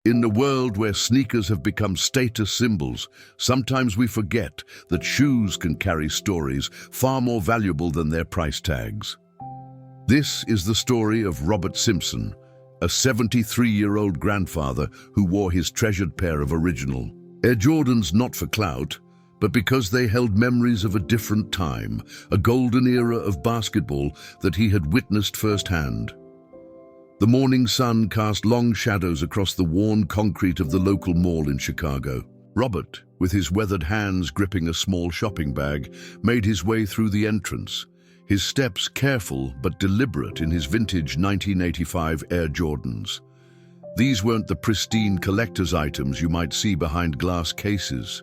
In the world where sneakers have become status symbols, sometimes we forget that shoes can carry stories far more valuable than their price tags. This is the story of Robert Simpson, a 73-year-old grandfather who wore his treasured pair of original Air Jordans not for clout, but because they held memories of a different time, a golden era of basketball that he had witnessed firsthand. The morning sun cast long shadows across the worn concrete of the local mall in Chicago. Robert, with his weathered hands gripping a small shopping bag, made his way through the entrance, his steps careful but deliberate in his vintage 1985 Air Jordans. These weren't the pristine collector's items you might see behind glass cases.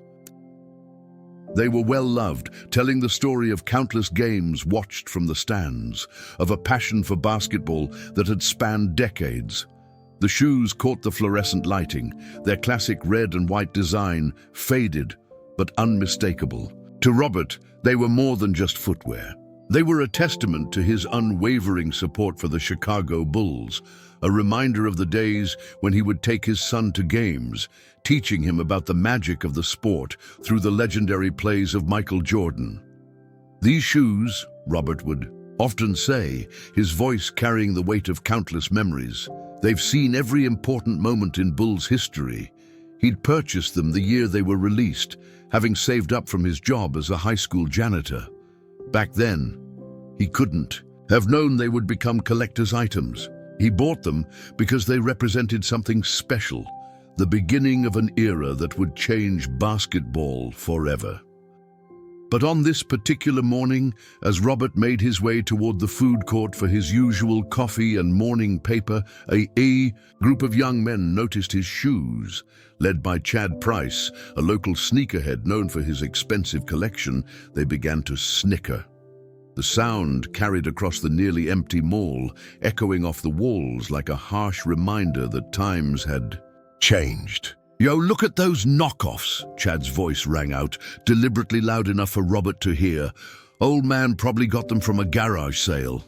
They were well-loved, telling the story of countless games watched from the stands, of a passion for basketball that had spanned decades. The shoes caught the fluorescent lighting, their classic red and white design faded but unmistakable. To Robert, they were more than just footwear. They were a testament to his unwavering support for the Chicago Bulls, a reminder of the days when he would take his son to games, teaching him about the magic of the sport through the legendary plays of Michael Jordan. These shoes, Robert would often say, his voice carrying the weight of countless memories, they've seen every important moment in Bulls history. He'd purchased them the year they were released, having saved up from his job as a high school janitor. Back then, he couldn't have known they would become collector's items. He bought them because they represented something special, the beginning of an era that would change basketball forever. But on this particular morning, as Robert made his way toward the food court for his usual coffee and morning paper, a group of young men noticed his shoes. Led by Chad Price, a local sneakerhead known for his expensive collection, they began to snicker. The sound carried across the nearly empty mall, echoing off the walls like a harsh reminder that times had changed. "Yo, look at those knockoffs," Chad's voice rang out, deliberately loud enough for Robert to hear. "Old man probably got them from a garage sale."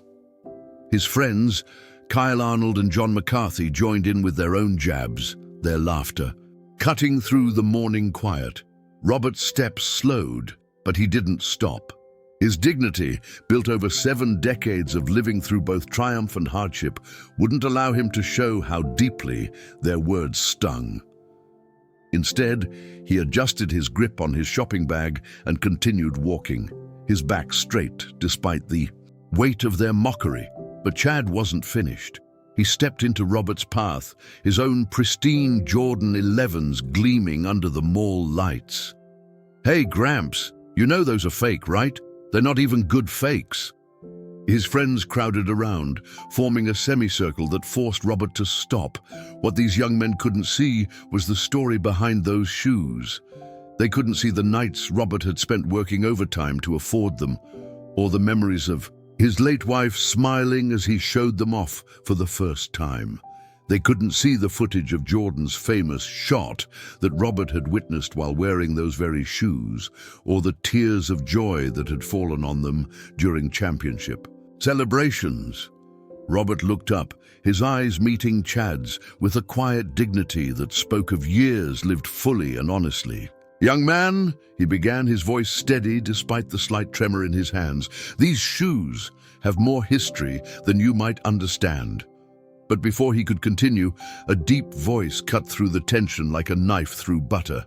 His friends, Kyle Arnold and John McCarthy, joined in with their own jabs, their laughter. Cutting through the morning quiet, Robert's steps slowed, but he didn't stop. His dignity, built over 7 decades of living through both triumph and hardship, wouldn't allow him to show how deeply their words stung. Instead, he adjusted his grip on his shopping bag and continued walking, his back straight despite the weight of their mockery. But Chad wasn't finished. He stepped into Robert's path, his own pristine Jordan 11s gleaming under the mall lights. "Hey, Gramps, you know those are fake, right? They're not even good fakes." His friends crowded around, forming a semicircle that forced Robert to stop. What these young men couldn't see was the story behind those shoes. They couldn't see the nights Robert had spent working overtime to afford them, or the memories of his late wife smiling as he showed them off for the first time. They couldn't see the footage of Jordan's famous shot that Robert had witnessed while wearing those very shoes, or the tears of joy that had fallen on them during championship celebrations. Robert looked up, his eyes meeting Chad's with a quiet dignity that spoke of years lived fully and honestly. "Young man," he began, his voice steady despite the slight tremor in his hands, "these shoes have more history than you might understand." But before he could continue, a deep voice cut through the tension like a knife through butter.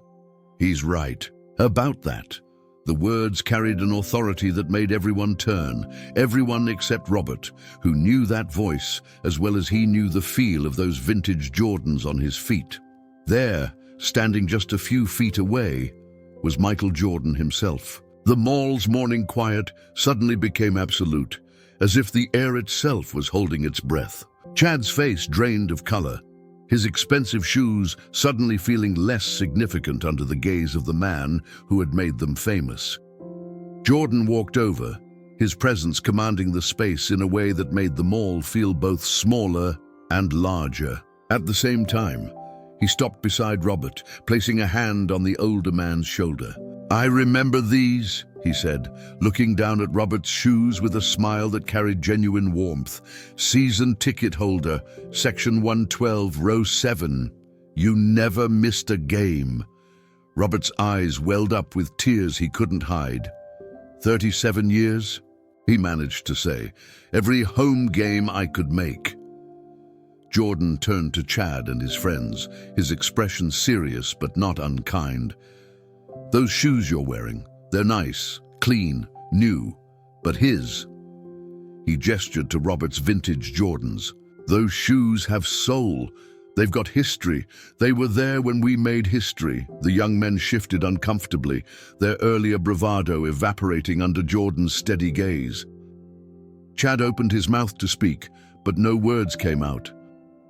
"He's right about that." The words carried an authority that made everyone turn, everyone except Robert, who knew that voice as well as he knew the feel of those vintage Jordans on his feet. There, standing just a few feet away, was Michael Jordan himself. The mall's morning quiet suddenly became absolute, as if the air itself was holding its breath. Chad's face drained of color, his expensive shoes suddenly feeling less significant under the gaze of the man who had made them famous. Jordan walked over, his presence commanding the space in a way that made the mall feel both smaller and larger. At the same time, he stopped beside Robert, placing a hand on the older man's shoulder. "I remember these," he said, looking down at Robert's shoes with a smile that carried genuine warmth. "Season ticket holder, section 112, row 7. You never missed a game. Robert's eyes welled up with tears he couldn't hide. 37 years, he managed to say. Every home game I could make. Jordan turned to Chad and his friends, his expression serious but not unkind. Those shoes you're wearing, they're nice, clean, new, but his. He gestured to Robert's vintage Jordans. Those shoes have soul. They've got history. They were there when we made history. The young men shifted uncomfortably, their earlier bravado evaporating under Jordan's steady gaze. Chad opened his mouth to speak, but no words came out.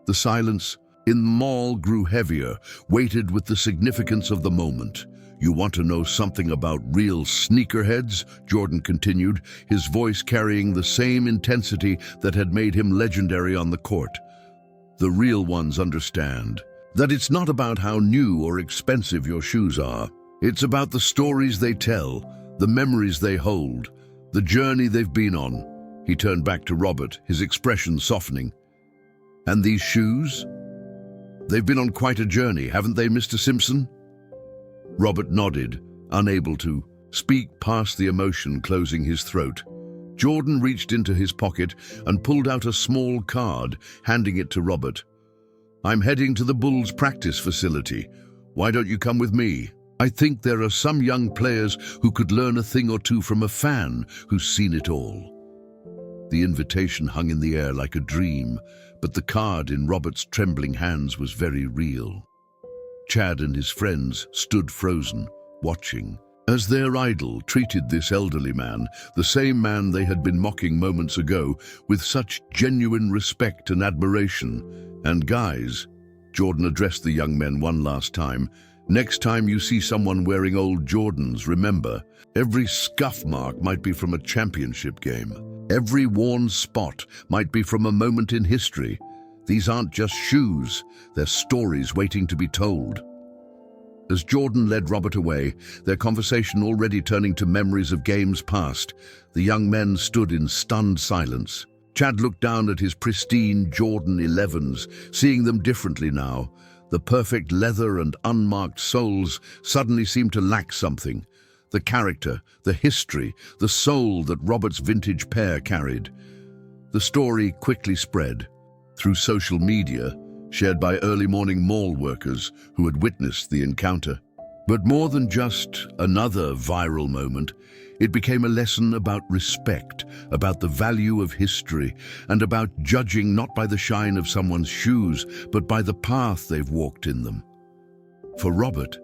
The silence in the mall grew heavier, weighted with the significance of the moment. You want to know something about real sneakerheads? Jordan continued, his voice carrying the same intensity that had made him legendary on the court. The real ones understand that it's not about how new or expensive your shoes are. It's about the stories they tell, the memories they hold, the journey they've been on. He turned back to Robert, his expression softening. And these shoes? They've been on quite a journey, haven't they, Mr. Simpson? Robert nodded, unable to speak past the emotion closing his throat. Jordan reached into his pocket and pulled out a small card, handing it to Robert. I'm heading to the Bulls practice facility. Why don't you come with me? I think there are some young players who could learn a thing or two from a fan who's seen it all. The invitation hung in the air like a dream, but the card in Robert's trembling hands was very real. Chad and his friends stood frozen, watching, as their idol treated this elderly man, the same man they had been mocking moments ago, with such genuine respect and admiration. And guys, Jordan addressed the young men one last time, next time you see someone wearing old Jordans, remember, every scuff mark might be from a championship game. Every worn spot might be from a moment in history. These aren't just shoes, they're stories waiting to be told. As Jordan led Robert away, their conversation already turning to memories of games past, the young men stood in stunned silence. Chad looked down at his pristine Jordan 11s, seeing them differently now. The perfect leather and unmarked soles suddenly seemed to lack something. The character, the history, the soul that Robert's vintage pair carried. The story quickly spread through social media, shared by early morning mall workers who had witnessed the encounter. But more than just another viral moment, it became a lesson about respect, about the value of history, and about judging not by the shine of someone's shoes, but by the path they've walked in them. For Robert,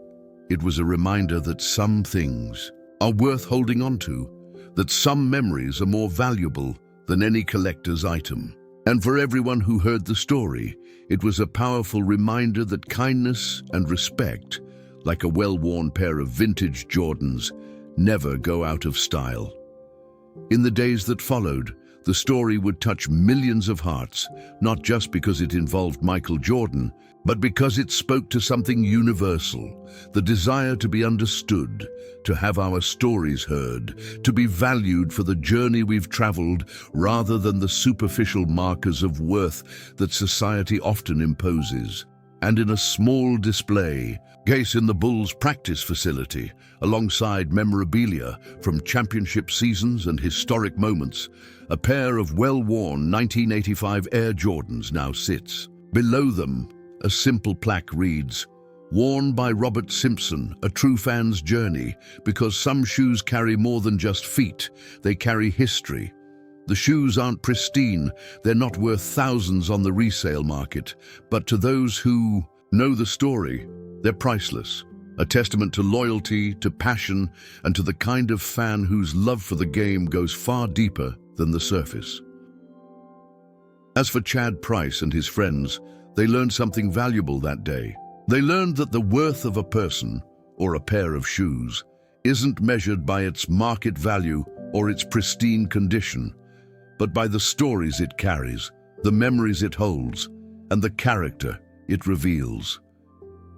it was a reminder that some things are worth holding on to, that some memories are more valuable than any collector's item. And for everyone who heard the story, it was a powerful reminder that kindness and respect, like a well-worn pair of vintage Jordans, never go out of style. In the days that followed, the story would touch millions of hearts, not just because it involved Michael Jordan, but because it spoke to something universal, the desire to be understood, to have our stories heard, to be valued for the journey we've traveled rather than the superficial markers of worth that society often imposes. And in a small display, case in the Bulls practice facility, alongside memorabilia from championship seasons and historic moments, a pair of well-worn 1985 Air Jordans now sits. Below them, a simple plaque reads, "Worn by Robert Simpson, a true fan's journey, because some shoes carry more than just feet, they carry history. The shoes aren't pristine, they're not worth thousands on the resale market, but to those who know the story, they're priceless. A testament to loyalty, to passion, and to the kind of fan whose love for the game goes far deeper than the surface." As for Chad Price and his friends, they learned something valuable that day. They learned that the worth of a person, or a pair of shoes, isn't measured by its market value or its pristine condition, but by the stories it carries, the memories it holds, and the character it reveals.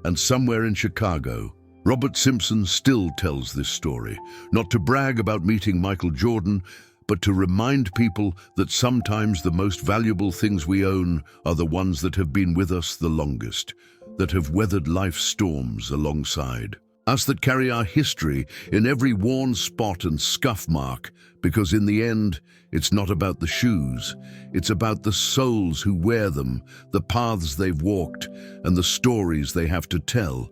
And somewhere in Chicago, Robert Simpson still tells this story, not to brag about meeting Michael Jordan, but to remind people that sometimes the most valuable things we own are the ones that have been with us the longest. that have weathered life's storms alongside. Us that carry our history in every worn spot and scuff mark, because in the end, it's not about the shoes, it's about the souls who wear them, the paths they've walked, and the stories they have to tell.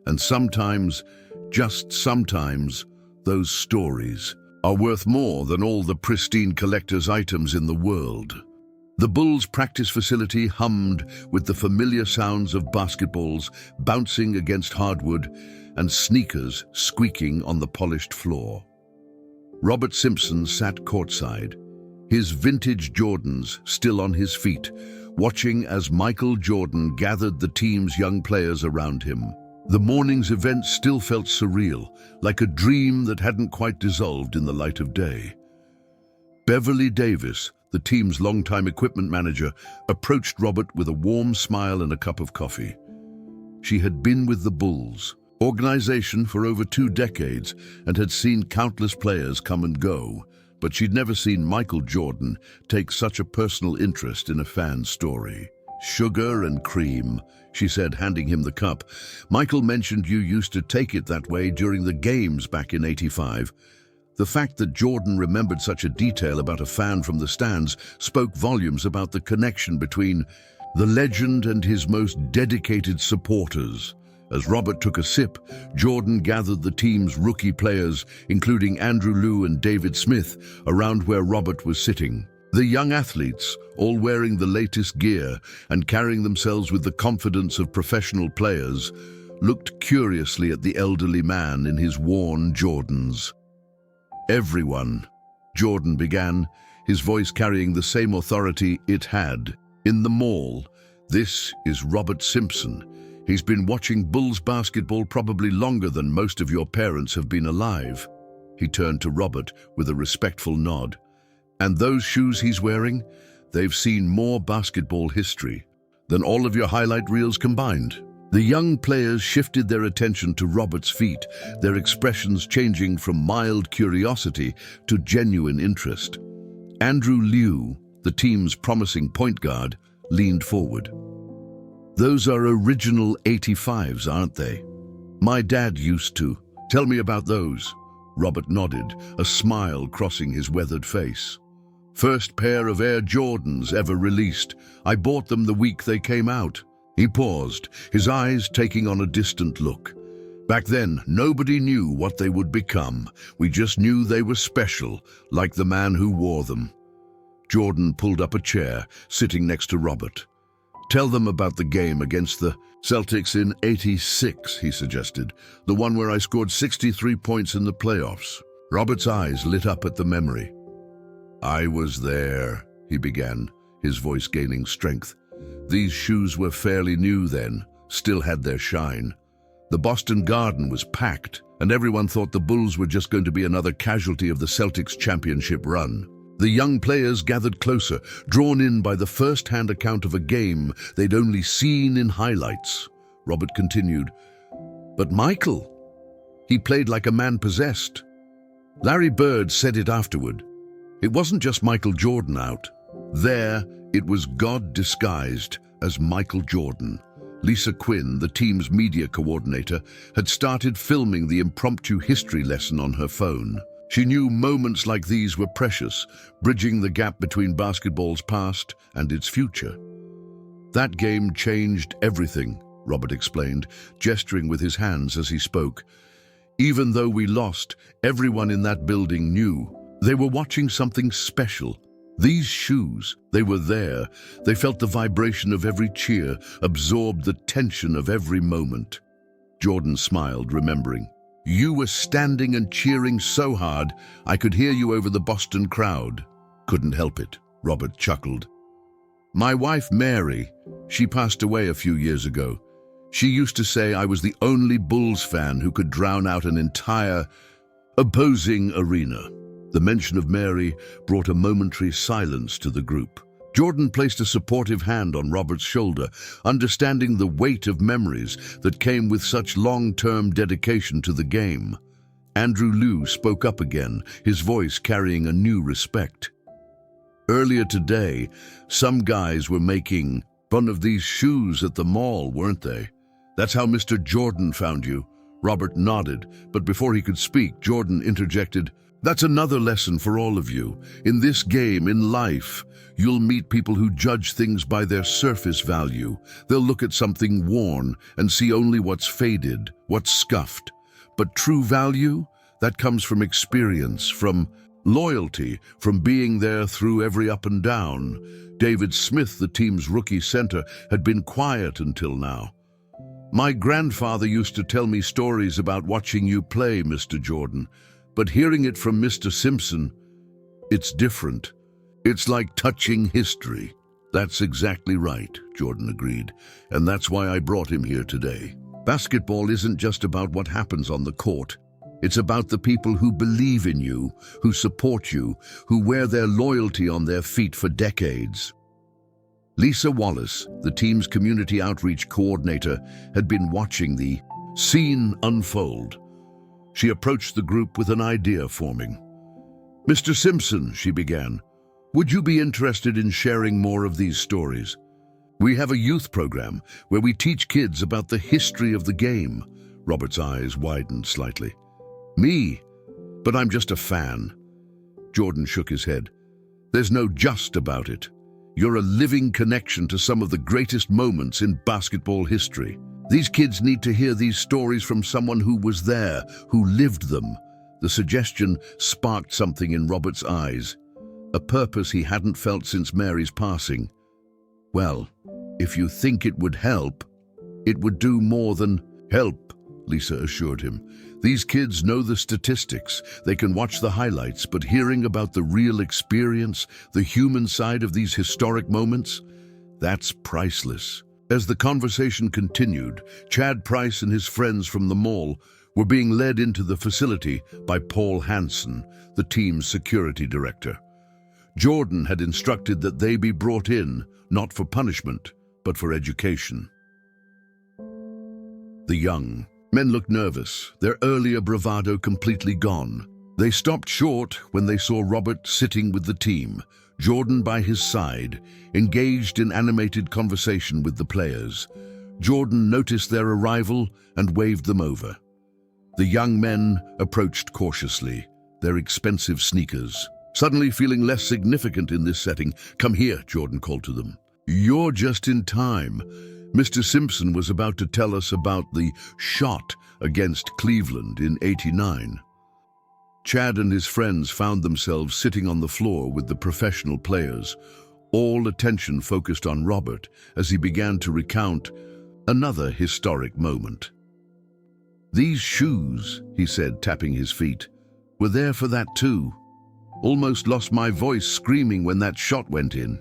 And sometimes, just sometimes, those stories are worth more than all the pristine collector's items in the world. The Bulls practice facility hummed with the familiar sounds of basketballs bouncing against hardwood and sneakers squeaking on the polished floor. Robert Simpson sat courtside, his vintage Jordans still on his feet, watching as Michael Jordan gathered the team's young players around him. The morning's event still felt surreal, like a dream that hadn't quite dissolved in the light of day. Beverly Davis, the team's longtime equipment manager, approached Robert with a warm smile and a cup of coffee. She had been with the Bulls organization for over 2 decades and had seen countless players come and go, but she'd never seen Michael Jordan take such a personal interest in a fan's story. "Sugar and cream," she said, handing him the cup. "Michael mentioned you used to take it that way during the games back in '85. The fact that Jordan remembered such a detail about a fan from the stands spoke volumes about the connection between the legend and his most dedicated supporters. As Robert took a sip, Jordan gathered the team's rookie players, including Andrew Liu and David Smith, around where Robert was sitting. The young athletes, all wearing the latest gear and carrying themselves with the confidence of professional players, looked curiously at the elderly man in his worn Jordans. "Everyone," Jordan began, his voice carrying the same authority it had. "In the mall, this is Robert Simpson. He's been watching Bulls basketball probably longer than most of your parents have been alive." He turned to Robert with a respectful nod. "And those shoes he's wearing, they've seen more basketball history than all of your highlight reels combined." The young players shifted their attention to Robert's feet, their expressions changing from mild curiosity to genuine interest. Andrew Liu, the team's promising point guard, leaned forward. "Those are original '85s, aren't they? My dad used to. Tell me about those." Robert nodded, a smile crossing his weathered face. "First pair of Air Jordans ever released. I bought them the week they came out." He paused, his eyes taking on a distant look. "Back then, nobody knew what they would become. We just knew they were special, like the man who wore them." Jordan pulled up a chair, sitting next to Robert. "Tell them about the game against the Celtics in '86, he suggested. "The one where I scored 63 points in the playoffs." Robert's eyes lit up at the memory. "I was there," he began, his voice gaining strength. "These shoes were fairly new then, still had their shine. The Boston Garden was packed, and everyone thought the Bulls were just going to be another casualty of the Celtics' championship run." The young players gathered closer, drawn in by the first-hand account of a game they'd only seen in highlights. Robert continued, "But Michael, he played like a man possessed. Larry Bird said it afterward. It wasn't just Michael Jordan out. There, it was God disguised as Michael Jordan." Lisa Quinn, the team's media coordinator, had started filming the impromptu history lesson on her phone. She knew moments like these were precious, bridging the gap between basketball's past and its future. "That game changed everything," Robert explained, gesturing with his hands as he spoke. "Even though we lost, everyone in that building knew. They were watching something special. These shoes, they were there. They felt the vibration of every cheer, absorbed the tension of every moment." Jordan smiled, remembering. "You were standing and cheering so hard, I could hear you over the Boston crowd." "Couldn't help it," Robert chuckled. "My wife, Mary, she passed away a few years ago. She used to say I was the only Bulls fan who could drown out an entire opposing arena." The mention of Mary brought a momentary silence to the group. Jordan placed a supportive hand on Robert's shoulder, understanding the weight of memories that came with such long-term dedication to the game. Andrew Liu spoke up again, his voice carrying a new respect. "Earlier today, some guys were making fun of these shoes at the mall, weren't they? That's how Mr. Jordan found you. Robert nodded, but before he could speak, Jordan interjected, "That's another lesson for all of you. In this game, in life, you'll meet people who judge things by their surface value. They'll look at something worn and see only what's faded, what's scuffed. But true value, that comes from experience, from loyalty, from being there through every up and down." David Smith, the team's rookie center, had been quiet until now. "My grandfather used to tell me stories about watching you play, Mr. Jordan, but hearing it from Mr. Simpson, it's different. It's like touching history." "That's exactly right," Jordan agreed, "and that's why I brought him here today. Basketball isn't just about what happens on the court. It's about the people who believe in you, who support you, who wear their loyalty on their feet for decades." Lisa Wallace, the team's community outreach coordinator, had been watching the scene unfold. She approached the group with an idea forming. "Mr. Simpson," she began, "would you be interested in sharing more of these stories? We have a youth program where we teach kids about the history of the game." Robert's eyes widened slightly. "Me? But I'm just a fan." Jordan shook his head. "There's no just about it. You're a living connection to some of the greatest moments in basketball history. These kids need to hear these stories from someone who was there, who lived them." The suggestion sparked something in Robert's eyes, a purpose he hadn't felt since Mary's passing. "Well, if you think it would help, it would do more than help," Lisa assured him. "These kids know the statistics, they can watch the highlights, but hearing about the real experience, the human side of these historic moments, that's priceless." As the conversation continued, Chad Price and his friends from the mall were being led into the facility by Paul Hansen, the team's security director. Jordan had instructed that they be brought in, not for punishment, but for education. The young men looked nervous, their earlier bravado completely gone. They stopped short when they saw Robert sitting with the team, Jordan by his side, engaged in animated conversation with the players. Jordan noticed their arrival and waved them over. The young men approached cautiously, their expensive sneakers. Suddenly feeling less significant in this setting, "Come here," Jordan called to them. "You're just in time. Mr. Simpson was about to tell us about the shot against Cleveland in '89. Chad and his friends found themselves sitting on the floor with the professional players, all attention focused on Robert as he began to recount another historic moment. "These shoes," he said, tapping his feet, "were there for that too. Almost lost my voice screaming when that shot went in."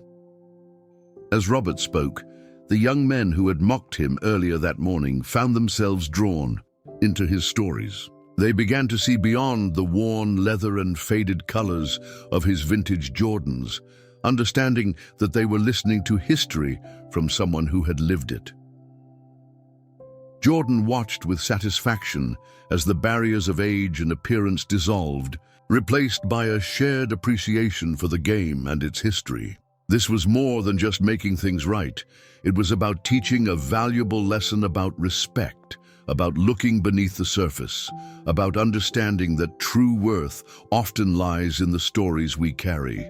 As Robert spoke, the young men who had mocked him earlier that morning found themselves drawn into his stories. They began to see beyond the worn leather and faded colors of his vintage Jordans, understanding that they were listening to history from someone who had lived it. Jordan watched with satisfaction as the barriers of age and appearance dissolved, replaced by a shared appreciation for the game and its history. This was more than just making things right. It was about teaching a valuable lesson about respect, about looking beneath the surface, about understanding that true worth often lies in the stories we carry.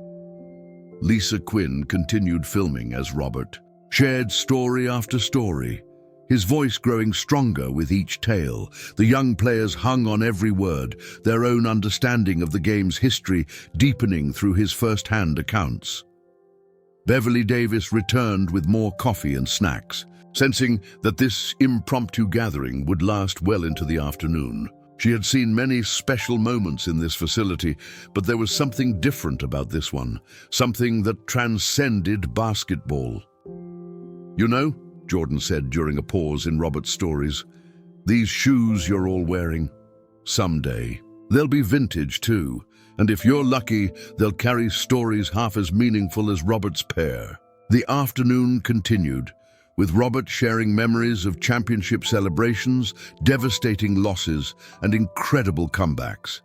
Lisa Quinn continued filming as Robert shared story after story, his voice growing stronger with each tale. The young players hung on every word, their own understanding of the game's history deepening through his first-hand accounts. Beverly Davis returned with more coffee and snacks, sensing that this impromptu gathering would last well into the afternoon. She had seen many special moments in this facility, but there was something different about this one, something that transcended basketball. "You know," Jordan said during a pause in Robert's stories, "these shoes you're all wearing, someday, they'll be vintage too. And if you're lucky, they'll carry stories half as meaningful as Robert's pair." The afternoon continued, with Robert sharing memories of championship celebrations, devastating losses, and incredible comebacks.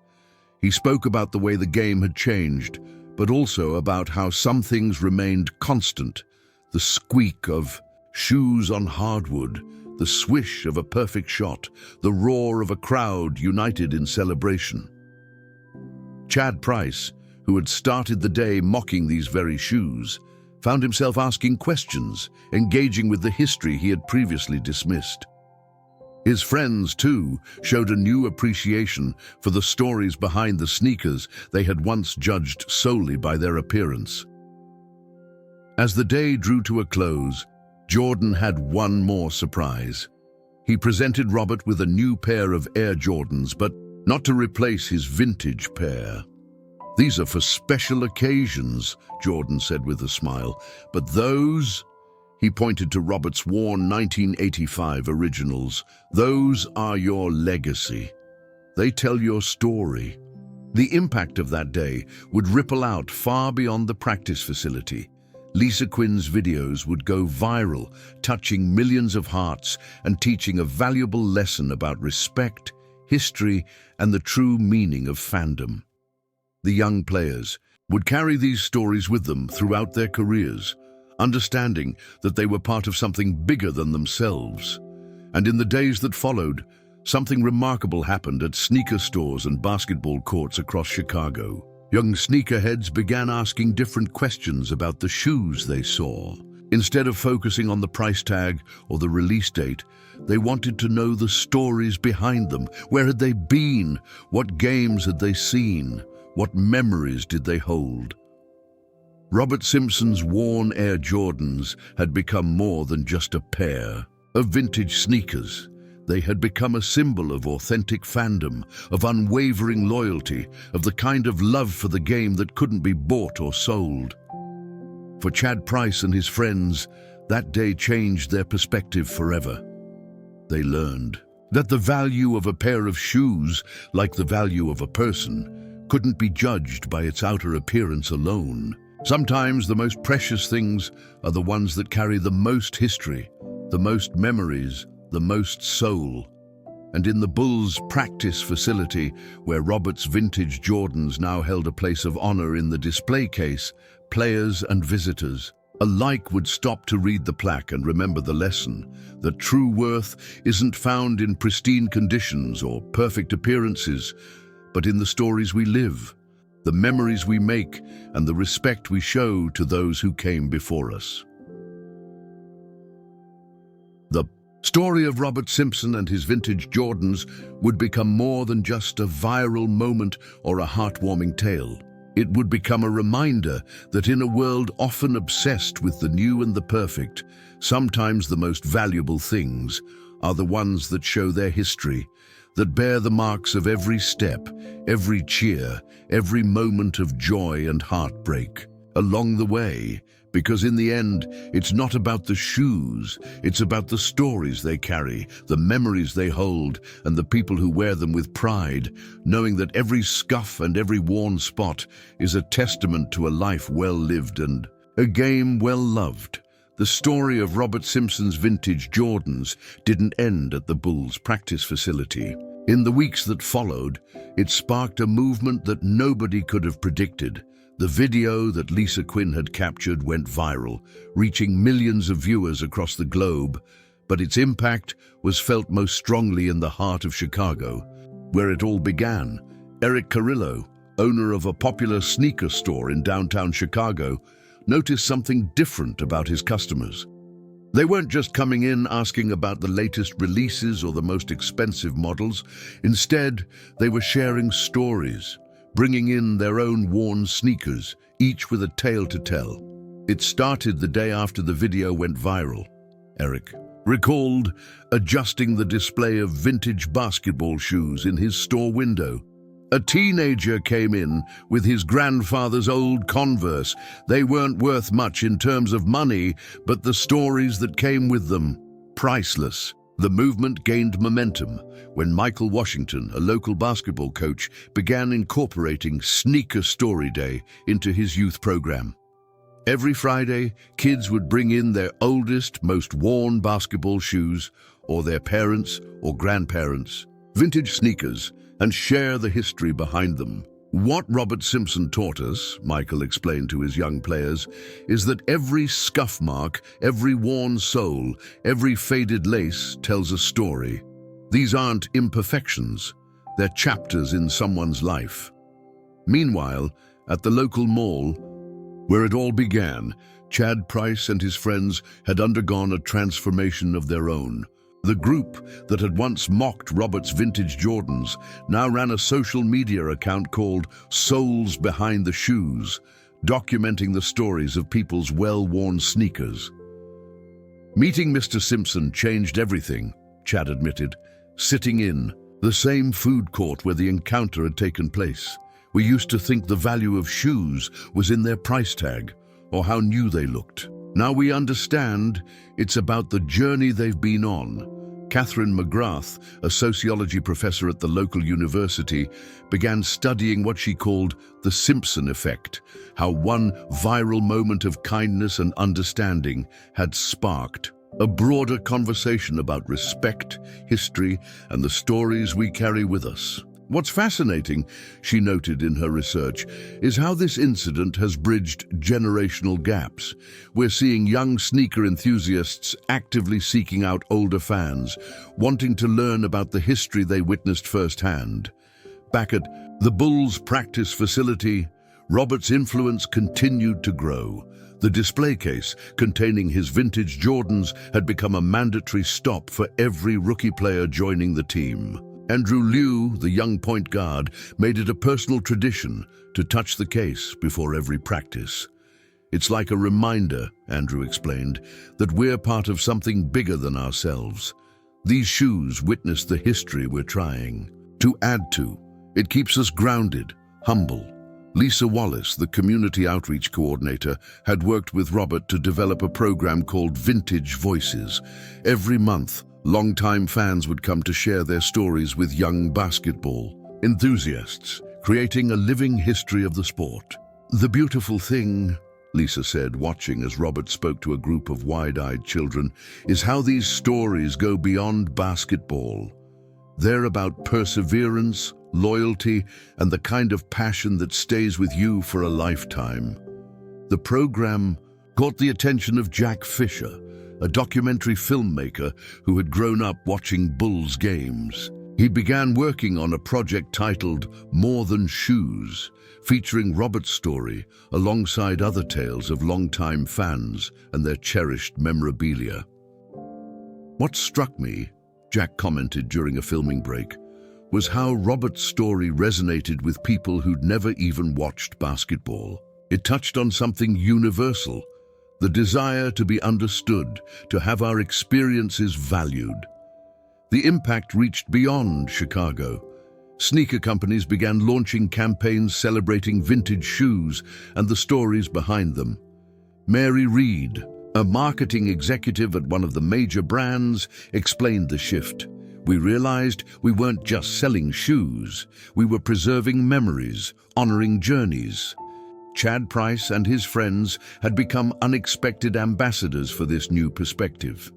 He spoke about the way the game had changed, but also about how some things remained constant: the squeak of shoes on hardwood, the swish of a perfect shot, the roar of a crowd united in celebration. Chad Price, who had started the day mocking these very shoes, found himself asking questions, engaging with the history he had previously dismissed. His friends, too, showed a new appreciation for the stories behind the sneakers they had once judged solely by their appearance. As the day drew to a close, Jordan had one more surprise. He presented Robert with a new pair of Air Jordans, but not to replace his vintage pair. "These are for special occasions," Jordan said with a smile, "but those..." He pointed to Robert's worn 1985 originals. "Those are your legacy. They tell your story." The impact of that day would ripple out far beyond the practice facility. Lisa Quinn's videos would go viral, touching millions of hearts and teaching a valuable lesson about respect, history, and the true meaning of fandom. The young players would carry these stories with them throughout their careers, understanding that they were part of something bigger than themselves. And in the days that followed, something remarkable happened at sneaker stores and basketball courts across Chicago. Young sneakerheads began asking different questions about the shoes they saw. Instead of focusing on the price tag or the release date, they wanted to know the stories behind them. Where had they been? What games had they seen? What memories did they hold? Robert Simpson's worn Air Jordans had become more than just a pair of vintage sneakers. They had become a symbol of authentic fandom, of unwavering loyalty, of the kind of love for the game that couldn't be bought or sold. For Chad Price and his friends, that day changed their perspective forever. They learned that the value of a pair of shoes, like the value of a person, couldn't be judged by its outer appearance alone. Sometimes the most precious things are the ones that carry the most history, the most memories, the most soul. And in the Bulls' practice facility, where Robert's vintage Jordans now held a place of honor in the display case, players and visitors alike would stop to read the plaque and remember the lesson that true worth isn't found in pristine conditions or perfect appearances, but in the stories we live, the memories we make, and the respect we show to those who came before us. The story of Robert Simpson and his vintage Jordans would become more than just a viral moment or a heartwarming tale. It would become a reminder that in a world often obsessed with the new and the perfect, sometimes the most valuable things are the ones that show their history, that bear the marks of every step, every cheer, every moment of joy and heartbreak along the way. Because in the end, it's not about the shoes, it's about the stories they carry, the memories they hold, and the people who wear them with pride, knowing that every scuff and every worn spot is a testament to a life well lived and a game well loved. The story of Robert Simpson's vintage Jordans didn't end at the Bulls' practice facility. In the weeks that followed, it sparked a movement that nobody could have predicted. The video that Lisa Quinn had captured went viral, reaching millions of viewers across the globe, but its impact was felt most strongly in the heart of Chicago, where it all began. Eric Carrillo, owner of a popular sneaker store in downtown Chicago, noticed something different about his customers. They weren't just coming in asking about the latest releases or the most expensive models. Instead, they were sharing stories, bringing in their own worn sneakers, each with a tale to tell. It started the day after the video went viral. Eric recalled adjusting the display of vintage basketball shoes in his store window. A teenager came in with his grandfather's old Converse. They weren't worth much in terms of money, but the stories that came with them, priceless. The movement gained momentum when Michael Washington, a local basketball coach, began incorporating Sneaker Story Day into his youth program. Every Friday, kids would bring in their oldest, most worn basketball shoes, or their parents' or grandparents' vintage sneakers, and share the history behind them. What Robert Simpson taught us, Michael explained to his young players, is that every scuff mark, every worn sole, every faded lace tells a story. These aren't imperfections, they're chapters in someone's life. Meanwhile, at the local mall, where it all began, Chad Price and his friends had undergone a transformation of their own. The group that had once mocked Robert's vintage Jordans now ran a social media account called Souls Behind the Shoes, documenting the stories of people's well-worn sneakers. Meeting Mr. Simpson changed everything, Chad admitted. Sitting in the same food court where the encounter had taken place, we used to think the value of shoes was in their price tag or how new they looked. Now we understand it's about the journey they've been on. Catherine McGrath, a sociology professor at the local university, began studying what she called the Simpson effect, how one viral moment of kindness and understanding had sparked a broader conversation about respect, history, and the stories we carry with us. What's fascinating, she noted in her research, is how this incident has bridged generational gaps. We're seeing young sneaker enthusiasts actively seeking out older fans, wanting to learn about the history they witnessed firsthand. Back at the Bulls practice facility, Robert's influence continued to grow. The display case containing his vintage Jordans had become a mandatory stop for every rookie player joining the team. Andrew Liu, the young point guard, made it a personal tradition to touch the case before every practice. It's like a reminder, Andrew explained, that we're part of something bigger than ourselves. These shoes witness the history we're trying to add to. It keeps us grounded, humble. Lisa Wallace, the community outreach coordinator, had worked with Robert to develop a program called Vintage Voices. Every month, longtime fans would come to share their stories with young basketball enthusiasts, creating a living history of the sport. The beautiful thing, Lisa said, watching as Robert spoke to a group of wide-eyed children, is how these stories go beyond basketball. They're about perseverance, loyalty, and the kind of passion that stays with you for a lifetime. The program caught the attention of Jack Fisher, a documentary filmmaker who had grown up watching Bulls games. He began working on a project titled More Than Shoes, featuring Robert's story alongside other tales of longtime fans and their cherished memorabilia. What struck me, Jack commented during a filming break, was how Robert's story resonated with people who'd never even watched basketball. It touched on something universal, the desire to be understood, to have our experiences valued. The impact reached beyond Chicago. Sneaker companies began launching campaigns celebrating vintage shoes and the stories behind them. Mary Reed, a marketing executive at one of the major brands, explained the shift. We realized we weren't just selling shoes, we were preserving memories, honoring journeys. Chad Price and his friends had become unexpected ambassadors for this new perspective.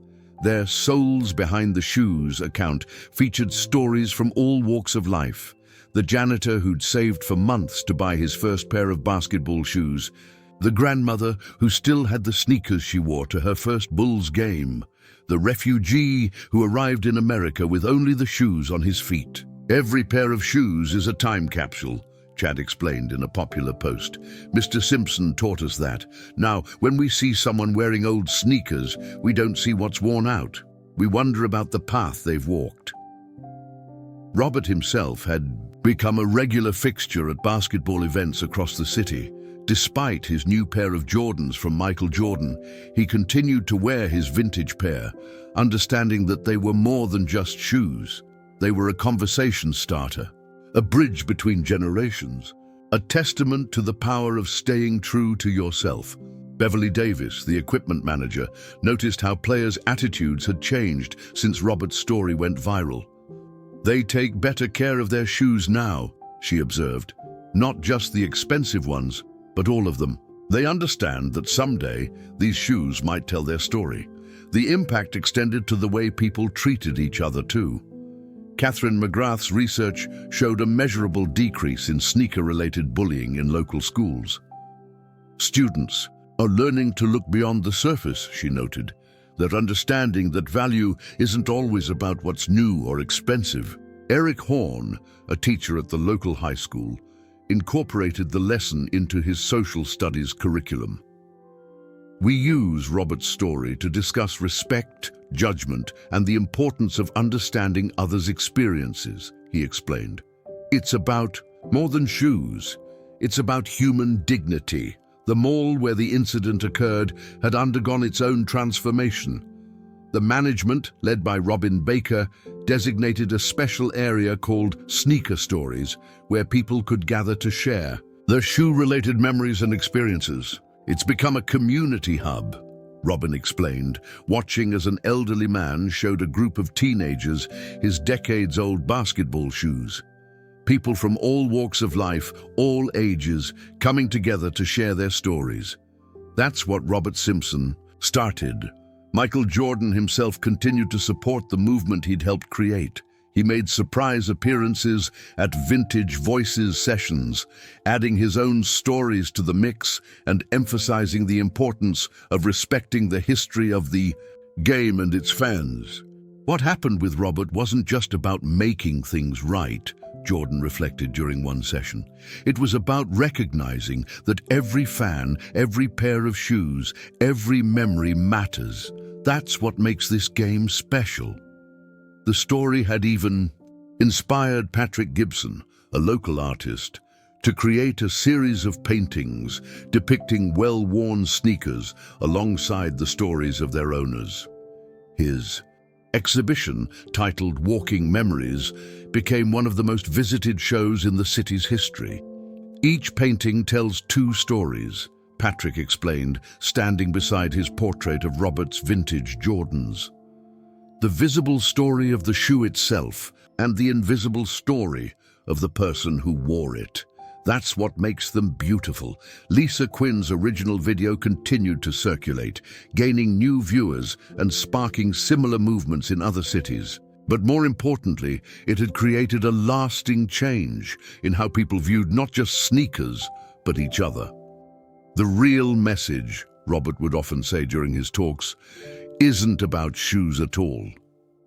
Their Souls Behind the Shoes account featured stories from all walks of life. The janitor who'd saved for months to buy his first pair of basketball shoes, the grandmother who still had the sneakers she wore to her first Bulls game, the refugee who arrived in America with only the shoes on his feet. Every pair of shoes is a time capsule, Chad explained in a popular post. Mr. Simpson taught us that. Now, when we see someone wearing old sneakers, we don't see what's worn out. We wonder about the path they've walked. Robert himself had become a regular fixture at basketball events across the city. Despite his new pair of Jordans from Michael Jordan, he continued to wear his vintage pair, understanding that they were more than just shoes. They were a conversation starter, a bridge between generations, a testament to the power of staying true to yourself. Beverly Davis, the equipment manager, noticed how players' attitudes had changed since Robert's story went viral. They take better care of their shoes now, she observed. Not just the expensive ones, but all of them. They understand that someday these shoes might tell their story. The impact extended to the way people treated each other too. Catherine McGrath's research showed a measurable decrease in sneaker-related bullying in local schools. Students are learning to look beyond the surface, she noted. They're understanding that value isn't always about what's new or expensive. Eric Horn, a teacher at the local high school, incorporated the lesson into his social studies curriculum. We use Robert's story to discuss respect, judgment, and the importance of understanding others' experiences, he explained. It's about more than shoes. It's about human dignity. The mall where the incident occurred had undergone its own transformation. The management, led by Robin Baker, designated a special area called Sneaker Stories, where people could gather to share their shoe-related memories and experiences. It's become a community hub, Robin explained, watching as an elderly man showed a group of teenagers his decades-old basketball shoes. People from all walks of life, all ages, coming together to share their stories. That's what Robert Simpson started. Michael Jordan himself continued to support the movement he'd helped create. He made surprise appearances at Vintage Voices sessions, adding his own stories to the mix and emphasizing the importance of respecting the history of the game and its fans. What happened with Robert wasn't just about making things right, Jordan reflected during one session. It was about recognizing that every fan, every pair of shoes, every memory matters. That's what makes this game special. The story had even inspired Patrick Gibson, a local artist, to create a series of paintings depicting well-worn sneakers alongside the stories of their owners. His exhibition, titled Walking Memories, became one of the most visited shows in the city's history. Each painting tells two stories, Patrick explained, standing beside his portrait of Robert's vintage Jordans. The visible story of the shoe itself and the invisible story of the person who wore it. That's what makes them beautiful. Lisa Quinn's original video continued to circulate, gaining new viewers and sparking similar movements in other cities. But more importantly, it had created a lasting change in how people viewed not just sneakers, but each other. The real message, Robert would often say during his talks, isn't about shoes at all.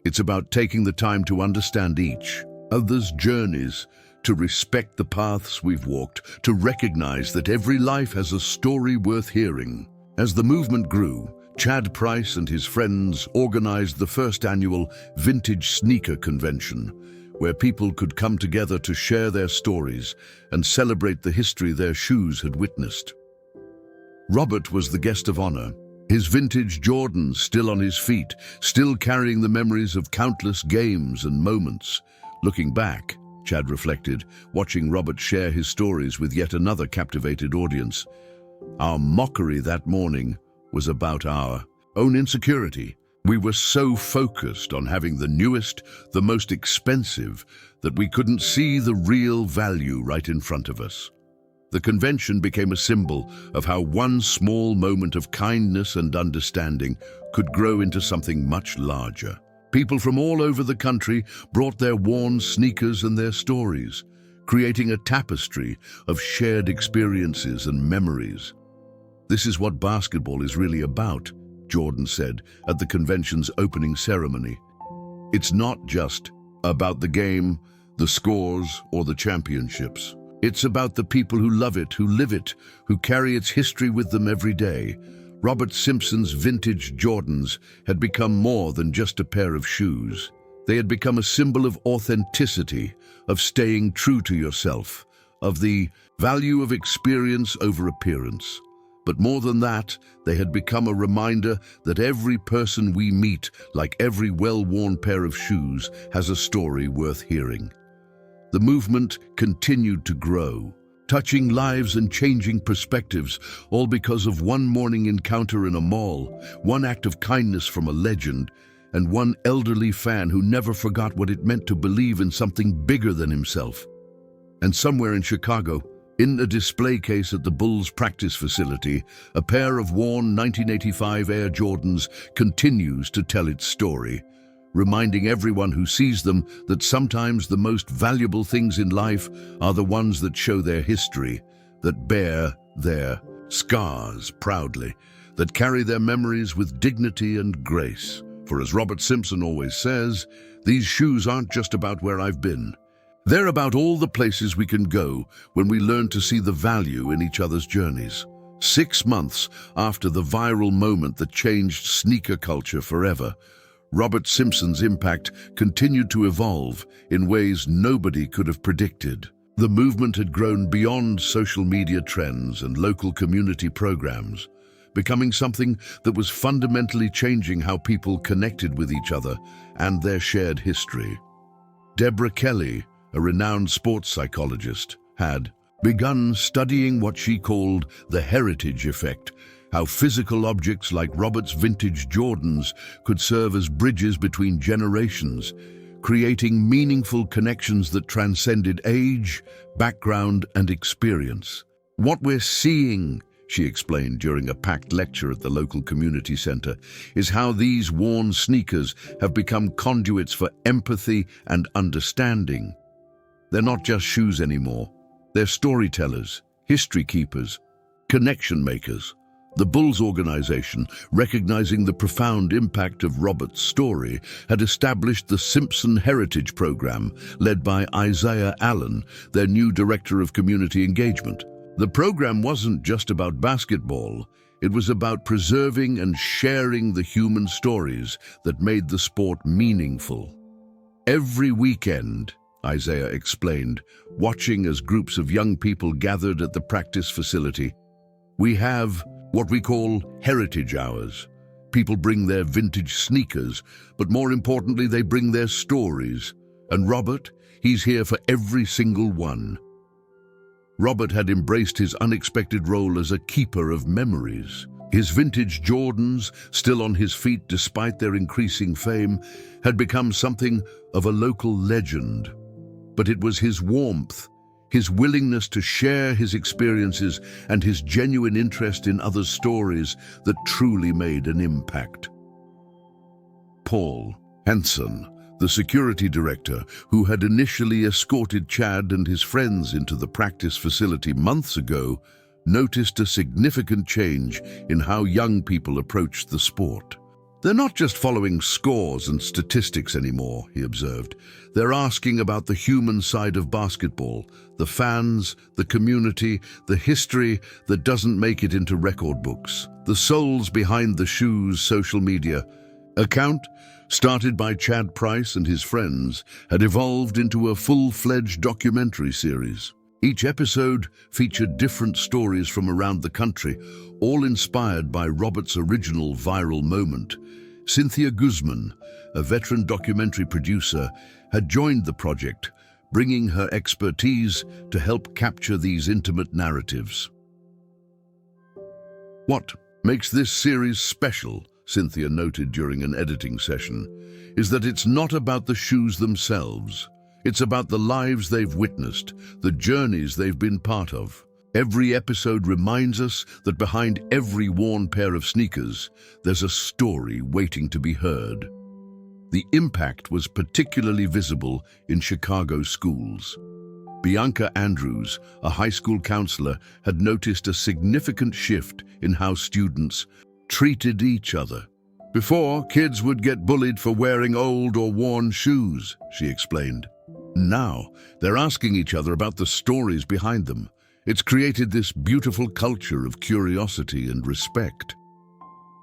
It's about taking the time to understand each other's journeys, to respect the paths we've walked, to recognize that every life has a story worth hearing. As the movement grew, Chad Price and his friends organized the first annual Vintage Sneaker Convention, where people could come together to share their stories and celebrate the history their shoes had witnessed. Robert was the guest of honor, his vintage Jordans still on his feet, still carrying the memories of countless games and moments. Looking back, Chad reflected, watching Robert share his stories with yet another captivated audience. Our mockery that morning was about our own insecurity. We were so focused on having the newest, the most expensive, that we couldn't see the real value right in front of us. The convention became a symbol of how one small moment of kindness and understanding could grow into something much larger. People from all over the country brought their worn sneakers and their stories, creating a tapestry of shared experiences and memories. This is what basketball is really about, Jordan said at the convention's opening ceremony. It's not just about the game, the scores, or the championships. It's about the people who love it, who live it, who carry its history with them every day. Robert Simpson's vintage Jordans had become more than just a pair of shoes. They had become a symbol of authenticity, of staying true to yourself, of the value of experience over appearance. But more than that, they had become a reminder that every person we meet, like every well-worn pair of shoes, has a story worth hearing. The movement continued to grow, touching lives and changing perspectives, all because of one morning encounter in a mall, one act of kindness from a legend, and one elderly fan who never forgot what it meant to believe in something bigger than himself. And somewhere in Chicago, in a display case at the Bulls practice facility, a pair of worn 1985 Air Jordans continues to tell its story. reminding everyone who sees them that sometimes the most valuable things in life are the ones that show their history, that bear their scars proudly, that carry their memories with dignity and grace. For as Robert Simpson always says, these shoes aren't just about where I've been. They're about all the places we can go when we learn to see the value in each other's journeys. 6 months after the viral moment that changed sneaker culture forever, Robert Simpson's impact continued to evolve in ways nobody could have predicted. The movement had grown beyond social media trends and local community programs, becoming something that was fundamentally changing how people connected with each other and their shared history. Deborah Kelly, a renowned sports psychologist, had begun studying what she called the heritage effect, how physical objects like Robert's vintage Jordans could serve as bridges between generations, creating meaningful connections that transcended age, background, and experience. What we're seeing, she explained during a packed lecture at the local community center, is how these worn sneakers have become conduits for empathy and understanding. They're not just shoes anymore. They're storytellers, history keepers, connection makers. The Bulls organization, recognizing the profound impact of Robert's story, had established the Simpson Heritage Program, led by Isaiah Allen, their new director of community engagement. The program wasn't just about basketball. It was about preserving and sharing the human stories that made the sport meaningful. Every weekend, Isaiah explained, watching as groups of young people gathered at the practice facility, we have what we call heritage hours. People bring their vintage sneakers, but more importantly, they bring their stories. And Robert, he's here for every single one. Robert had embraced his unexpected role as a keeper of memories. His vintage Jordans, still on his feet despite their increasing fame, had become something of a local legend. But it was his warmth, his willingness to share his experiences, and his genuine interest in others' stories that truly made an impact. Paul Hansen, the security director who had initially escorted Chad and his friends into the practice facility months ago, noticed a significant change in how young people approached the sport. They're not just following scores and statistics anymore, he observed. They're asking about the human side of basketball, the fans, the community, the history that doesn't make it into record books. The souls behind the shoes social media account, started by Chad Price and his friends, had evolved into a full-fledged documentary series. Each episode featured different stories from around the country, all inspired by Robert's original viral moment. Cynthia Guzman, a veteran documentary producer, had joined the project, bringing her expertise to help capture these intimate narratives. What makes this series special, Cynthia noted during an editing session, is that it's not about the shoes themselves. It's about the lives they've witnessed, the journeys they've been part of. Every episode reminds us that behind every worn pair of sneakers, there's a story waiting to be heard. The impact was particularly visible in Chicago schools. Bianca Andrews, a high school counselor, had noticed a significant shift in how students treated each other. Before, kids would get bullied for wearing old or worn shoes, she explained. Now, they're asking each other about the stories behind them. It's created this beautiful culture of curiosity and respect.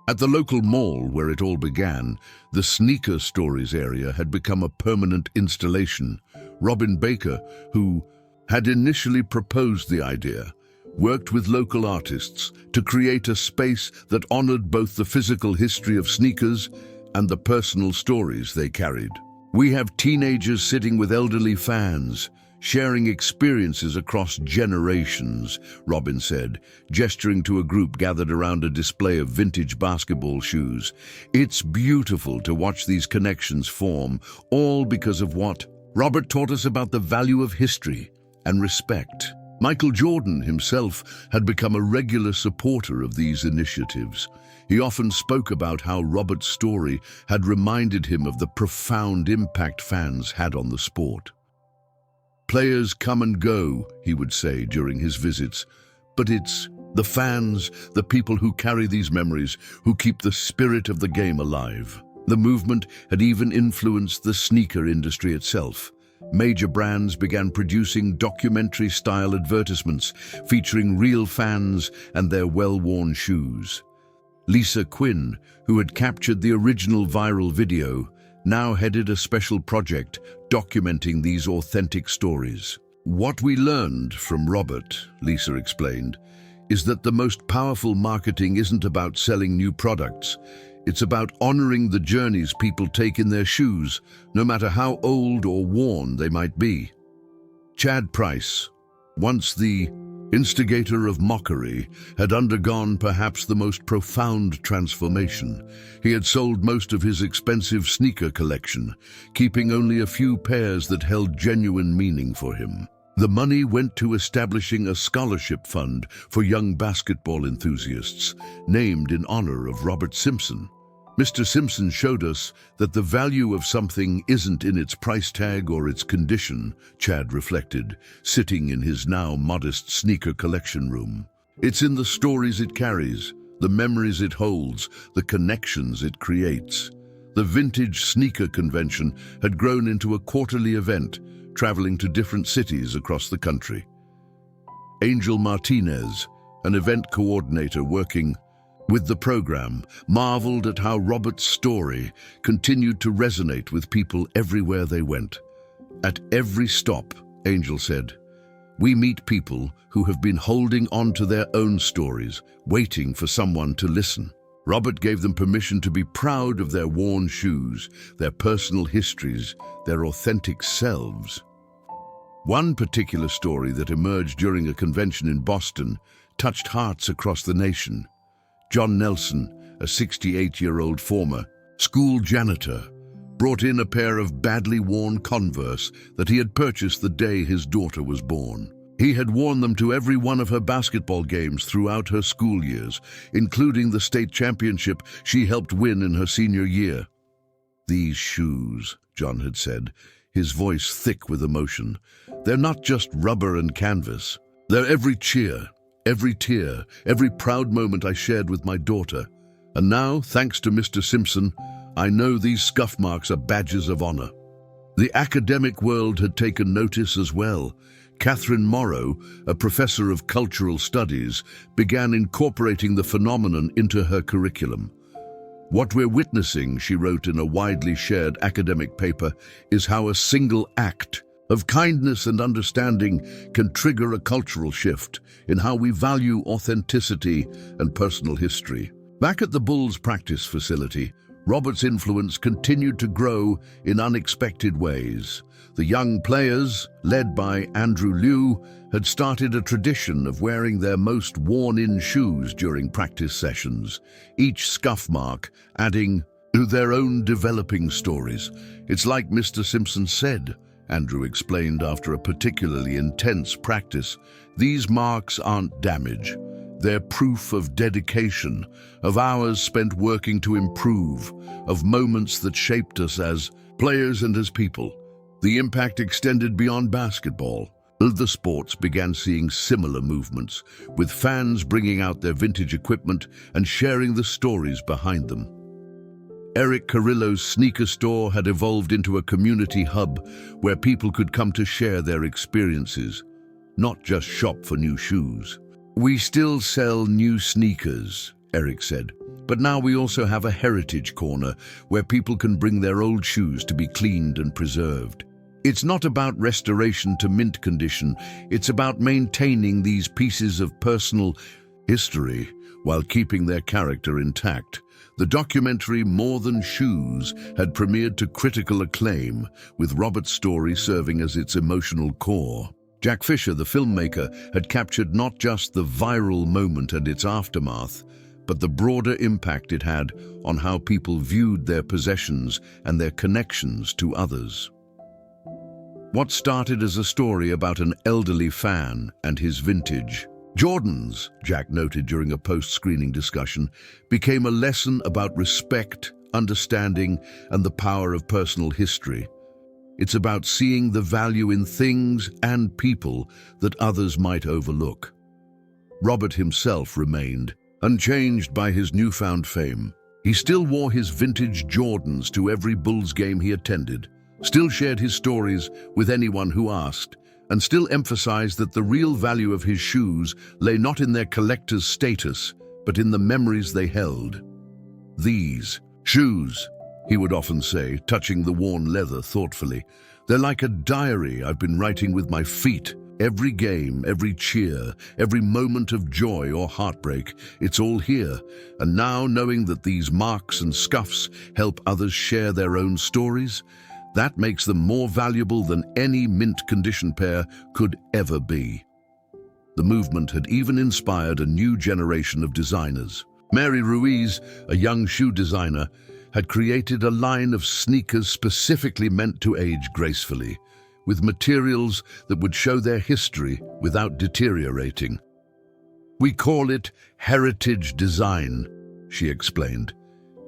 At the local mall where it all began, the Sneaker Stories area had become a permanent installation. Robin Baker, who had initially proposed the idea, worked with local artists to create a space that honored both the physical history of sneakers and the personal stories they carried. We have teenagers sitting with elderly fans, sharing experiences across generations, Robin said, gesturing to a group gathered around a display of vintage basketball shoes. It's beautiful to watch these connections form, all because of what Robert taught us about the value of history and respect. Michael Jordan himself had become a regular supporter of these initiatives. He often spoke about how Robert's story had reminded him of the profound impact fans had on the sport. "Players come and go," he would say during his visits, "but it's the fans, the people who carry these memories, who keep the spirit of the game alive." The movement had even influenced the sneaker industry itself. Major brands began producing documentary-style advertisements featuring real fans and their well-worn shoes. Lisa Quinn, who had captured the original viral video, now headed a special project documenting these authentic stories. "What we learned from Robert," Lisa explained, "is that the most powerful marketing isn't about selling new products. It's about honoring the journeys people take in their shoes, no matter how old or worn they might be." Chad Price, once the instigator of mockery, had undergone perhaps the most profound transformation. He had sold most of his expensive sneaker collection, keeping only a few pairs that held genuine meaning for him. The money went to establishing a scholarship fund for young basketball enthusiasts, named in honor of Robert Simpson. Mr. Simpson showed us that the value of something isn't in its price tag or its condition, Chad reflected, sitting in his now modest sneaker collection room. It's in the stories it carries, the memories it holds, the connections it creates. The vintage sneaker convention had grown into a quarterly event, traveling to different cities across the country. Angel Martinez, an event coordinator working with the program, marveled at how Robert's story continued to resonate with people everywhere they went. "At every stop," Angel said, "we meet people who have been holding on to their own stories, waiting for someone to listen." Robert gave them permission to be proud of their worn shoes, their personal histories, their authentic selves. One particular story that emerged during a convention in Boston touched hearts across the nation. John Nelson, a 68-year-old former school janitor, brought in a pair of badly worn Converse that he had purchased the day his daughter was born. He had worn them to every one of her basketball games throughout her school years, including the state championship she helped win in her senior year. "These shoes," John had said, his voice thick with emotion, "they're not just rubber and canvas. They're every cheer, every tear, every proud moment I shared with my daughter. And now, thanks to Mr. Simpson, I know these scuff marks are badges of honor." The academic world had taken notice as well. Catherine Morrow, a professor of cultural studies, began incorporating the phenomenon into her curriculum. "What we're witnessing," she wrote in a widely shared academic paper, "is how a single act of kindness and understanding can trigger a cultural shift in how we value authenticity and personal history." Back at the Bulls practice facility, Robert's influence continued to grow in unexpected ways. The young players, led by Andrew Liu, had started a tradition of wearing their most worn-in shoes during practice sessions, each scuff mark adding to their own developing stories. "It's like Mr. Simpson said," Andrew explained after a particularly intense practice. "These marks aren't damage. They're proof of dedication, of hours spent working to improve, of moments that shaped us as players and as people." The impact extended beyond basketball. Other sports began seeing similar movements, with fans bringing out their vintage equipment and sharing the stories behind them. Eric Carrillo's sneaker store had evolved into a community hub where people could come to share their experiences, not just shop for new shoes. "We still sell new sneakers," Eric said, "but now we also have a heritage corner where people can bring their old shoes to be cleaned and preserved. It's not about restoration to mint condition, it's about maintaining these pieces of personal history while keeping their character intact." The documentary More Than Shoes had premiered to critical acclaim, with Robert's story serving as its emotional core. Jack Fisher, the filmmaker, had captured not just the viral moment and its aftermath, but the broader impact it had on how people viewed their possessions and their connections to others. What started as a story about an elderly fan and his vintage Jordans, Jack noted during a post-screening discussion, became a lesson about respect, understanding, and the power of personal history. It's about seeing the value in things and people that others might overlook. Robert himself remained unchanged by his newfound fame. He still wore his vintage Jordans to every Bulls game he attended, still shared his stories with anyone who asked, and still emphasized that the real value of his shoes lay not in their collector's status, but in the memories they held. These shoes, he would often say, touching the worn leather thoughtfully, they're like a diary I've been writing with my feet. Every game, every cheer, every moment of joy or heartbreak, it's all here. And now, knowing that these marks and scuffs help others share their own stories, that makes them more valuable than any mint-condition pair could ever be. The movement had even inspired a new generation of designers. Mary Ruiz, a young shoe designer, had created a line of sneakers specifically meant to age gracefully, with materials that would show their history without deteriorating. "We call it heritage design," she explained.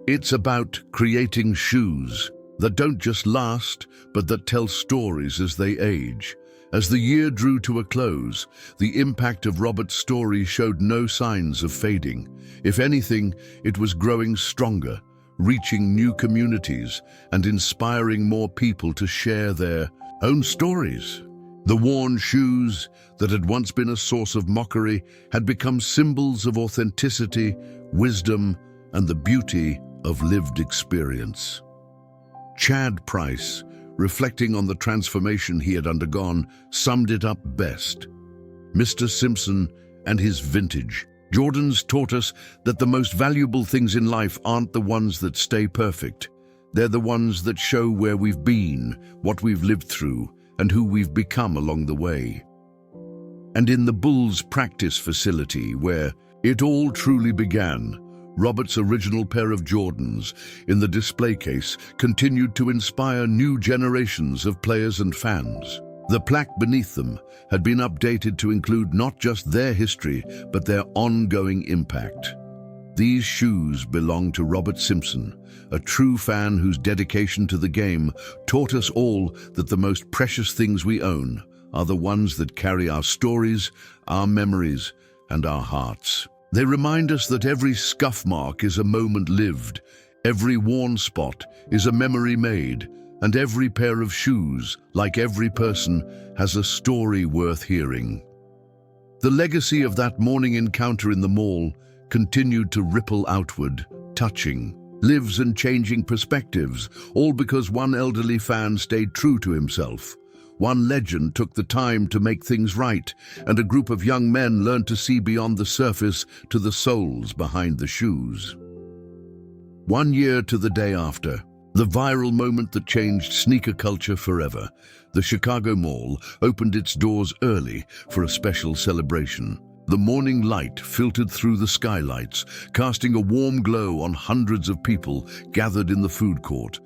"It's about creating shoes that don't just last, but that tell stories as they age." As the year drew to a close, the impact of Robert's story showed no signs of fading. If anything, it was growing stronger, reaching new communities and inspiring more people to share their own stories. The worn shoes that had once been a source of mockery had become symbols of authenticity, wisdom, and the beauty of lived experience. Chad Price, reflecting on the transformation he had undergone, summed it up best. "Mr. Simpson and his vintage Jordans taught us that the most valuable things in life aren't the ones that stay perfect. They're the ones that show where we've been, what we've lived through, and who we've become along the way." And in the Bulls practice facility, where it all truly began, Robert's original pair of Jordans in the display case continued to inspire new generations of players and fans. The plaque beneath them had been updated to include not just their history, but their ongoing impact. These shoes belong to Robert Simpson, a true fan whose dedication to the game taught us all that the most precious things we own are the ones that carry our stories, our memories, and our hearts. They remind us that every scuff mark is a moment lived, every worn spot is a memory made, and every pair of shoes, like every person, has a story worth hearing. The legacy of that morning encounter in the mall continued to ripple outward, touching lives and changing perspectives, all because one elderly fan stayed true to himself. One legend took the time to make things right, and a group of young men learned to see beyond the surface to the souls behind the shoes. 1 year to the day after, the viral moment that changed sneaker culture forever, the Chicago Mall opened its doors early for a special celebration. The morning light filtered through the skylights, casting a warm glow on hundreds of people gathered in the food court,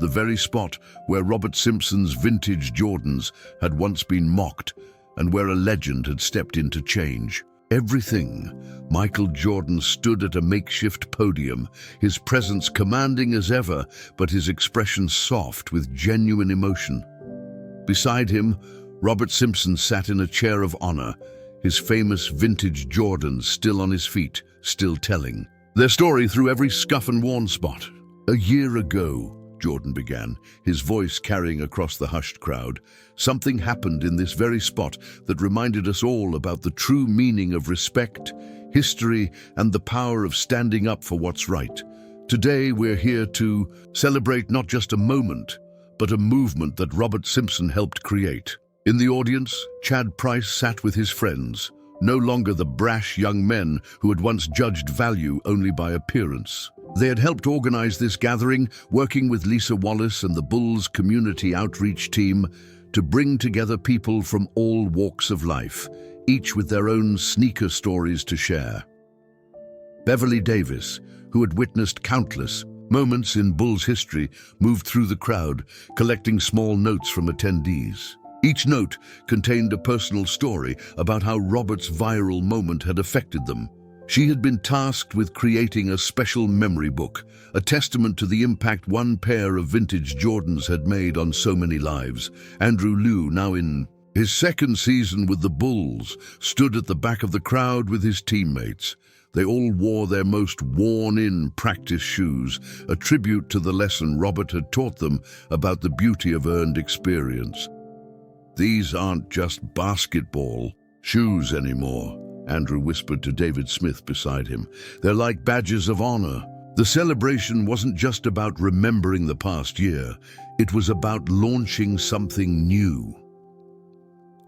the very spot where Robert Simpson's vintage Jordans had once been mocked and where a legend had stepped in to change everything. Michael Jordan stood at a makeshift podium, his presence commanding as ever, but his expression soft with genuine emotion. Beside him, Robert Simpson sat in a chair of honor, his famous vintage Jordans still on his feet, still telling their story through every scuff and worn spot. "A year ago," Jordan began, his voice carrying across the hushed crowd, "something happened in this very spot that reminded us all about the true meaning of respect, history, and the power of standing up for what's right. Today we're here to celebrate not just a moment, but a movement that Robert Simpson helped create." In the audience, Chad Price sat with his friends, no longer the brash young men who had once judged value only by appearance. They had helped organize this gathering, working with Lisa Wallace and the Bulls community outreach team to bring together people from all walks of life, each with their own sneaker stories to share. Beverly Davis, who had witnessed countless moments in Bulls history, moved through the crowd, collecting small notes from attendees. Each note contained a personal story about how Robert's viral moment had affected them. She had been tasked with creating a special memory book, a testament to the impact one pair of vintage Jordans had made on so many lives. Andrew Liu, now in his second season with the Bulls, stood at the back of the crowd with his teammates. They all wore their most worn-in practice shoes, a tribute to the lesson Robert had taught them about the beauty of earned experience. "These aren't just basketball shoes anymore," Andrew whispered to David Smith beside him. "They're like badges of honor." The celebration wasn't just about remembering the past year, it was about launching something new.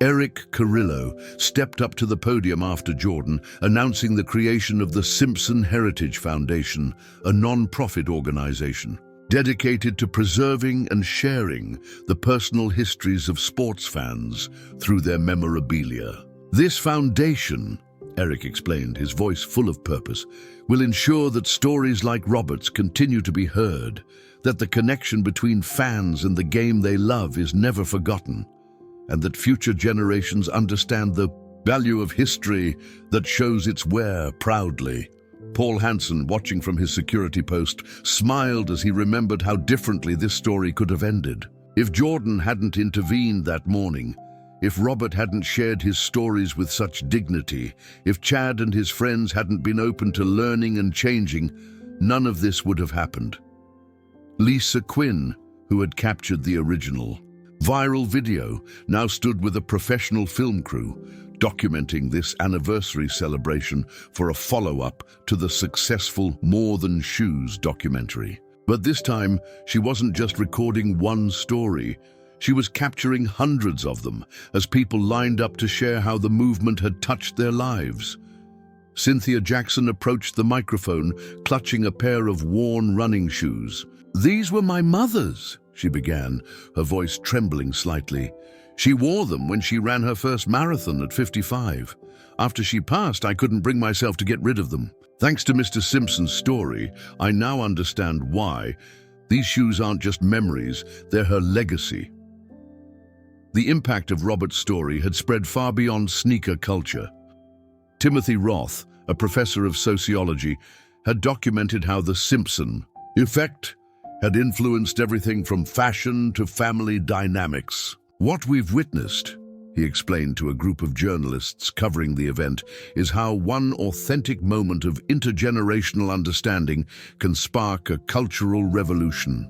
Eric Carrillo stepped up to the podium after Jordan, announcing the creation of the Simpson Heritage Foundation, a non-profit organization dedicated to preserving and sharing the personal histories of sports fans through their memorabilia. "This foundation," Eric explained, his voice full of purpose, "will ensure that stories like Robert's continue to be heard, that the connection between fans and the game they love is never forgotten, and that future generations understand the value of history that shows its wear proudly." Paul Hansen, watching from his security post, smiled as he remembered how differently this story could have ended. If Jordan hadn't intervened that morning, if Robert hadn't shared his stories with such dignity, if Chad and his friends hadn't been open to learning and changing, none of this would have happened. Lisa Quinn, who had captured the original viral video, now stood with a professional film crew, documenting this anniversary celebration for a follow-up to the successful More Than Shoes documentary. But this time, she wasn't just recording one story. She was capturing hundreds of them as people lined up to share how the movement had touched their lives. Cynthia Jackson approached the microphone, clutching a pair of worn running shoes. "These were my mother's," she began, her voice trembling slightly. "She wore them when she ran her first marathon at 55. After she passed, I couldn't bring myself to get rid of them. Thanks to Mr. Simpson's story, I now understand why. These shoes aren't just memories, they're her legacy." The impact of Robert's story had spread far beyond sneaker culture. Timothy Roth, a professor of sociology, had documented how the Simpson effect had influenced everything from fashion to family dynamics. "What we've witnessed," he explained to a group of journalists covering the event, "is how one authentic moment of intergenerational understanding can spark a cultural revolution."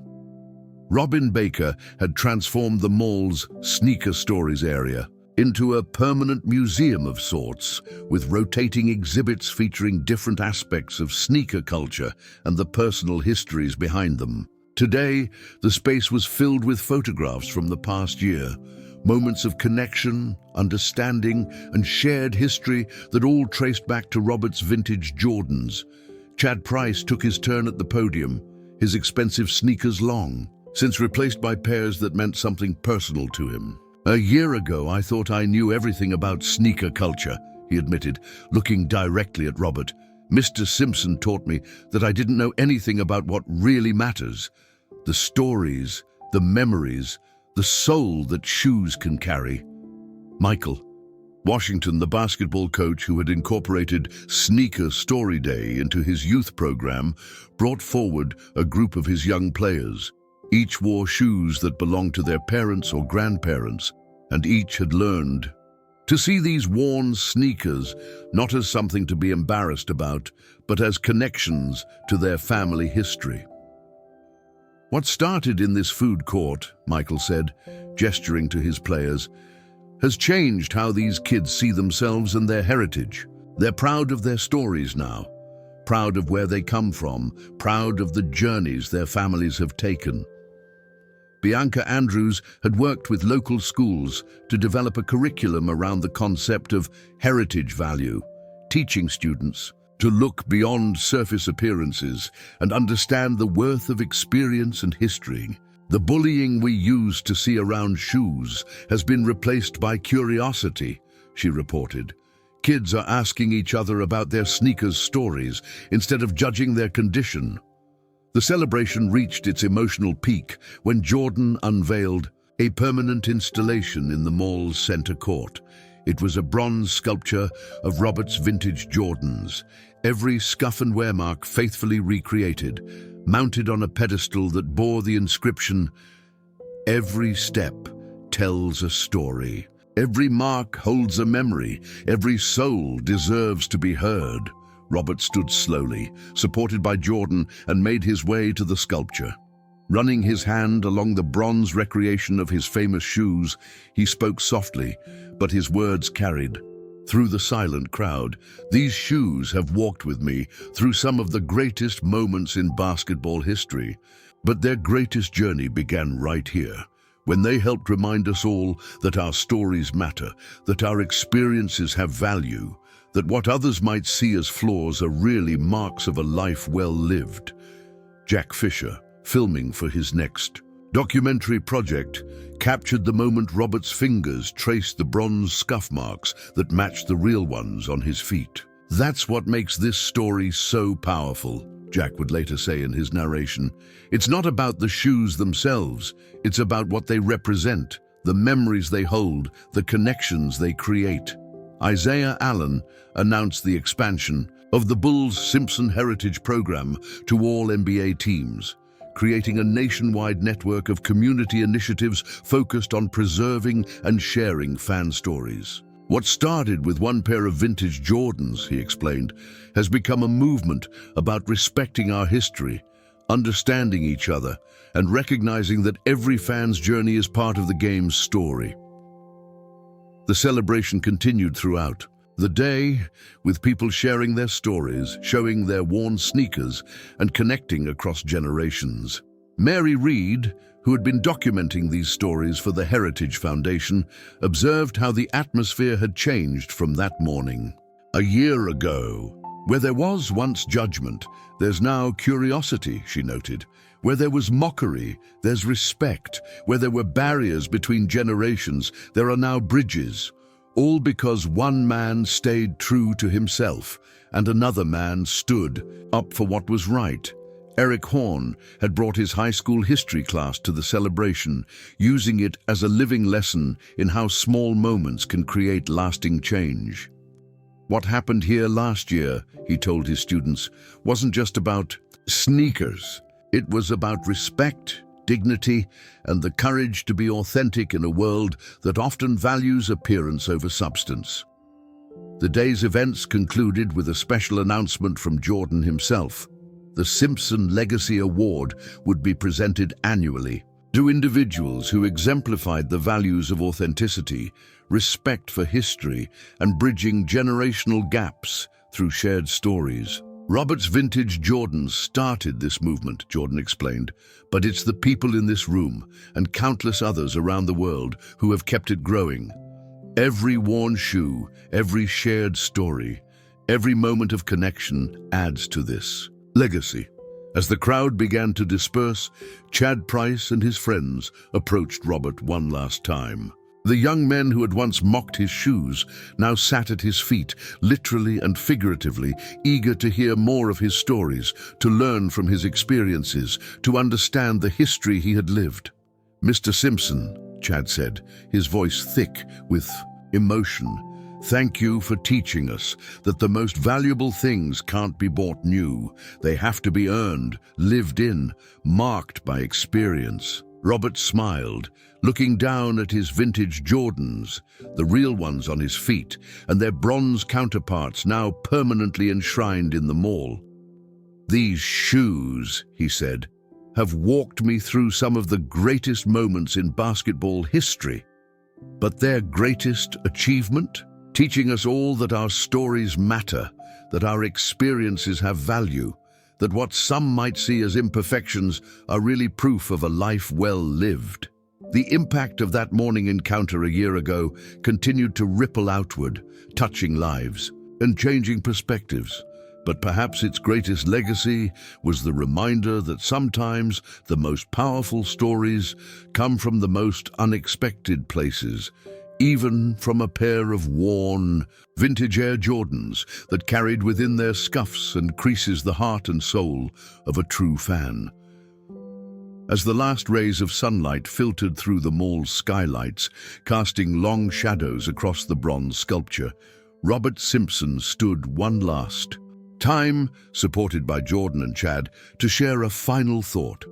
Robin Baker had transformed the mall's Sneaker Stories area into a permanent museum of sorts, with rotating exhibits featuring different aspects of sneaker culture and the personal histories behind them. Today, the space was filled with photographs from the past year, moments of connection, understanding, and shared history that all traced back to Robert's vintage Jordans. Chad Price took his turn at the podium, his expensive sneakers long, since replaced by pairs that meant something personal to him. "A year ago, I thought I knew everything about sneaker culture," he admitted, looking directly at Robert. "Mr. Simpson taught me that I didn't know anything about what really matters. The stories, the memories, the soul that shoes can carry." Michael Washington, the basketball coach who had incorporated Sneaker Story Day into his youth program, brought forward a group of his young players. Each wore shoes that belonged to their parents or grandparents, and each had learned to see these worn sneakers not as something to be embarrassed about, but as connections to their family history. "What started in this food court," Michael said, gesturing to his players, "has changed how these kids see themselves and their heritage. They're proud of their stories now, proud of where they come from, proud of the journeys their families have taken." Bianca Andrews had worked with local schools to develop a curriculum around the concept of heritage value, teaching students to look beyond surface appearances and understand the worth of experience and history. "The bullying we used to see around shoes has been replaced by curiosity," she reported. "Kids are asking each other about their sneakers' stories instead of judging their condition." The celebration reached its emotional peak when Jordan unveiled a permanent installation in the mall's center court. It was a bronze sculpture of Robert's vintage Jordans, every scuff and wear mark faithfully recreated, mounted on a pedestal that bore the inscription, "Every step tells a story. Every mark holds a memory. Every soul deserves to be heard." Robert stood slowly, supported by Jordan, and made his way to the sculpture. Running his hand along the bronze recreation of his famous shoes, he spoke softly, but his words carried. Through the silent crowd, these shoes have walked with me through some of the greatest moments in basketball history. But their greatest journey began right here, when they helped remind us all that our stories matter, that our experiences have value, that what others might see as flaws are really marks of a life well lived. Jack Fisher, filming for his next documentary project, captured the moment Robert's fingers traced the bronze scuff marks that matched the real ones on his feet. "That's what makes this story so powerful," Jack would later say in his narration. "It's not about the shoes themselves, it's about what they represent, the memories they hold, the connections they create." Isaiah Allen announced the expansion of the Bulls Simpson Heritage Program to all NBA teams, creating a nationwide network of community initiatives focused on preserving and sharing fan stories. "What started with one pair of vintage Jordans," he explained, "has become a movement about respecting our history, understanding each other, and recognizing that every fan's journey is part of the game's story." The celebration continued throughout the day, with people sharing their stories, showing their worn sneakers, and connecting across generations. Mary Reed, who had been documenting these stories for the Heritage Foundation, observed how the atmosphere had changed from that morning. "A year ago, where there was once judgment, there's now curiosity," she noted. "Where there was mockery, there's respect. Where there were barriers between generations, there are now bridges. All because one man stayed true to himself and another man stood up for what was right." Eric Horn had brought his high school history class to the celebration, using it as a living lesson in how small moments can create lasting change. "What happened here last year," he told his students, "wasn't just about sneakers. It was about respect, dignity, and the courage to be authentic in a world that often values appearance over substance." The day's events concluded with a special announcement from Jordan himself. The Simpson Legacy Award would be presented annually to individuals who exemplified the values of authenticity, respect for history, and bridging generational gaps through shared stories. "Robert's vintage Jordans started this movement," Jordan explained, "but it's the people in this room and countless others around the world who have kept it growing. Every worn shoe, every shared story, every moment of connection adds to this legacy." As the crowd began to disperse, Chad Price and his friends approached Robert one last time. The young men who had once mocked his shoes now sat at his feet, literally and figuratively, eager to hear more of his stories, to learn from his experiences, to understand the history he had lived. "Mr. Simpson," Chad said, his voice thick with emotion, "thank you for teaching us that the most valuable things can't be bought new. They have to be earned, lived in, marked by experience." Robert smiled, looking down at his vintage Jordans, the real ones on his feet, and their bronze counterparts now permanently enshrined in the mall. "These shoes," he said, "have walked me through some of the greatest moments in basketball history. But their greatest achievement? Teaching us all that our stories matter, that our experiences have value, that what some might see as imperfections are really proof of a life well lived." The impact of that morning encounter a year ago continued to ripple outward, touching lives and changing perspectives. But perhaps its greatest legacy was the reminder that sometimes the most powerful stories come from the most unexpected places, even from a pair of worn, vintage Air Jordans that carried within their scuffs and creases the heart and soul of a true fan. As the last rays of sunlight filtered through the mall's skylights, casting long shadows across the bronze sculpture, Robert Simpson stood one last time, supported by Jordan and Chad, to share a final thought.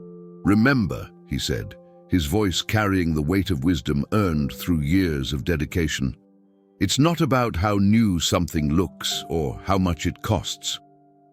"Remember," he said, his voice carrying the weight of wisdom earned through years of dedication, "it's not about how new something looks or how much it costs.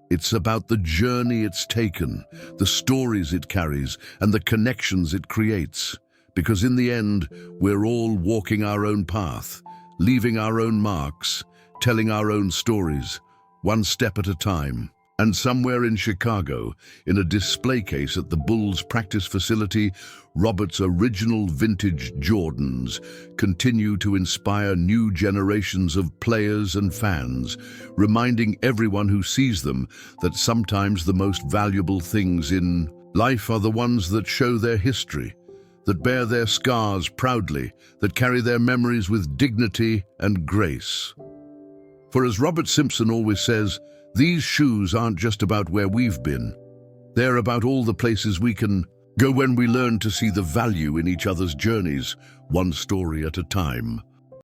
It's about the journey it's taken, the stories it carries, and the connections it creates. Because in the end, we're all walking our own path, leaving our own marks, telling our own stories, one step at a time." And somewhere in Chicago, in a display case at the Bulls practice facility, Robert's original vintage Jordans continue to inspire new generations of players and fans, reminding everyone who sees them that sometimes the most valuable things in life are the ones that show their history, that bear their scars proudly, that carry their memories with dignity and grace. For as Robert Simpson always says, these shoes aren't just about where we've been. They're about all the places we can go when we learn to see the value in each other's journeys, one story at a time.